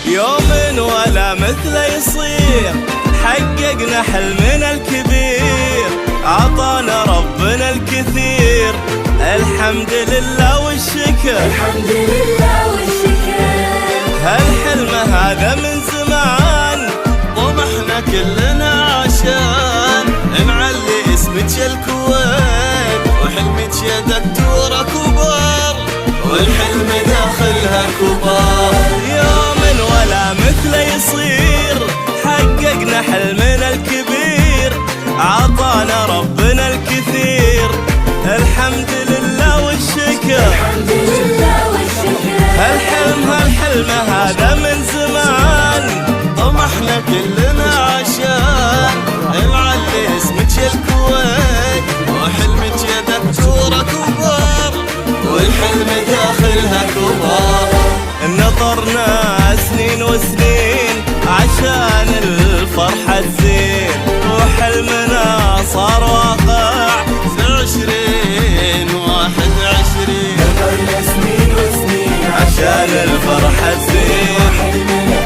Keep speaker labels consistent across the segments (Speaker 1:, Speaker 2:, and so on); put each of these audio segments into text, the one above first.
Speaker 1: يوم ولا مثله يصير، حققنا حلمنا الكبير، عطانا ربنا الكثير، الحمد لله والشكر.
Speaker 2: الحمد لله والشكر.
Speaker 1: هالحلم هذا من زمان، طمحنا كلنا عشان نعلي اسمك يا الكويت، وحلمك يا دكتورة كبار، والحلم داخلها كبار. يوم ولا مثله يصير، حققنا حلمنا الكبير، عطانا ربنا الكثير، الحمد لله والشكر.
Speaker 2: الحمد لله والشكر.
Speaker 1: هالحلم هذا من زمان، طمحنا كلنا عشان نعلي اسمك يا الكويت، وحلمك يا دكتورة كبار، والحلم داخلها كبار. نطرنا سنين وسنين عشان الفرحة تزين، وحلمنا صار واقع في 2021.
Speaker 2: نطرنا سنين وسنين
Speaker 1: عشان الفرحة تزين،
Speaker 2: وحلمنا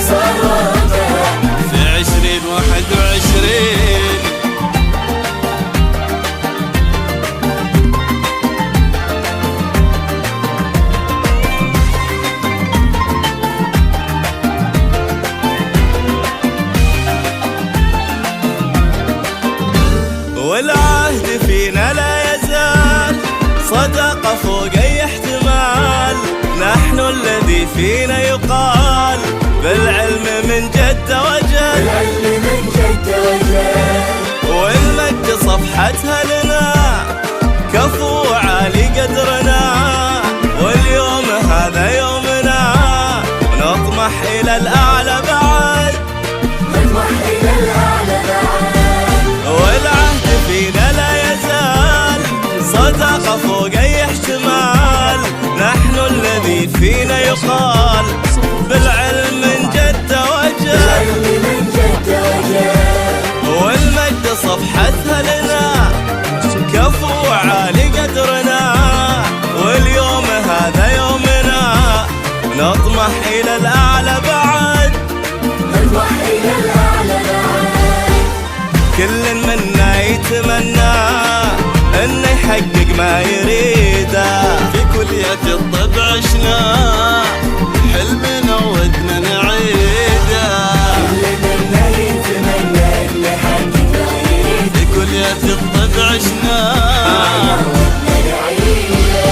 Speaker 2: صار واقع
Speaker 1: في 2021. والعهد فينا لا يزال، صدقة فوق أي احتمال، نحن الذي فينا يقال، بالعلم من جد وجل.
Speaker 2: بالعلم من جد وجل.
Speaker 1: والمجد صفحتها لنا، كفو عالي قدرنا، واليوم هذا يومنا، نطمح إلى الأعلى بعد،
Speaker 2: نطمح إلى الأعلى بعد.
Speaker 1: والعهد فينا لا يزال، صدقة فوق أي احتمال، نحن الذي فينا يقال، بالعلم من جد وجل.
Speaker 2: بالعلم من جد وجل.
Speaker 1: والمجد صفحتها لنا، كفو عالي قدرنا، واليوم هذا يومنا، نطمح إلى الأعلى بعد،
Speaker 2: نطمح إلى الأعلى بعد.
Speaker 1: كل منا يتمنى انه يحقق ما يريده، في كلية الطب عشنا حلمنا ودنا نعيده،
Speaker 2: كل منا يتمنى إنه يحقق ما يريده،
Speaker 1: في كلية الطب عشنا
Speaker 2: ودنا نعيده.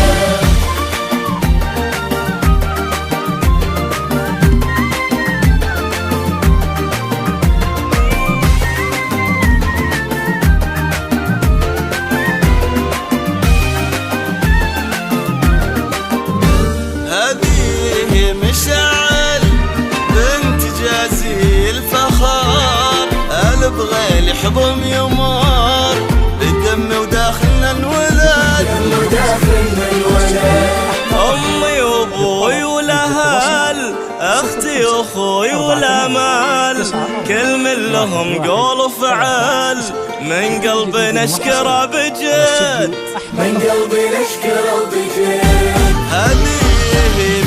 Speaker 1: هذه مشعل بنت جازي الفخار، البغيل حضم يمار، بالدم وداخلنا انولد،
Speaker 2: دم وداخلنا الولد.
Speaker 1: امي وابوي والاهل، اختي واخوي والامال، كل من لهم قول وفعل، من قلبي نشكره بجد،
Speaker 2: من قلبي نشكره بجد.
Speaker 1: هذه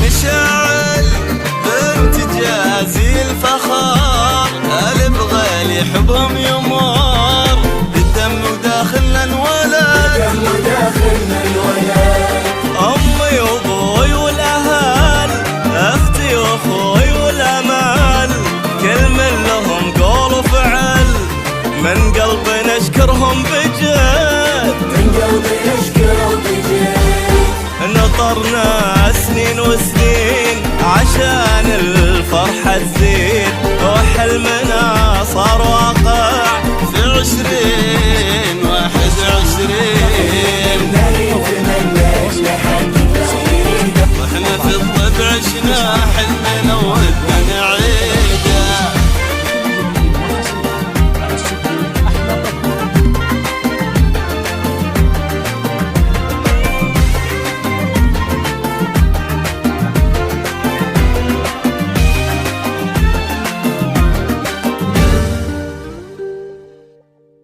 Speaker 1: مشعل بنت جازي الفخار، البغيل يحبهم يمار، بالدم وداخلنا انولد،
Speaker 2: دم وداخلنا الولد.
Speaker 1: امي وابوي والاهل، اختي واخوي والامال، كل من لهم قول وفعل، من قلبي نشكرهم بجد،
Speaker 2: من قلبي نشكره بجد.
Speaker 1: نطرنا سنين وسنين عشان الفرحة تزين.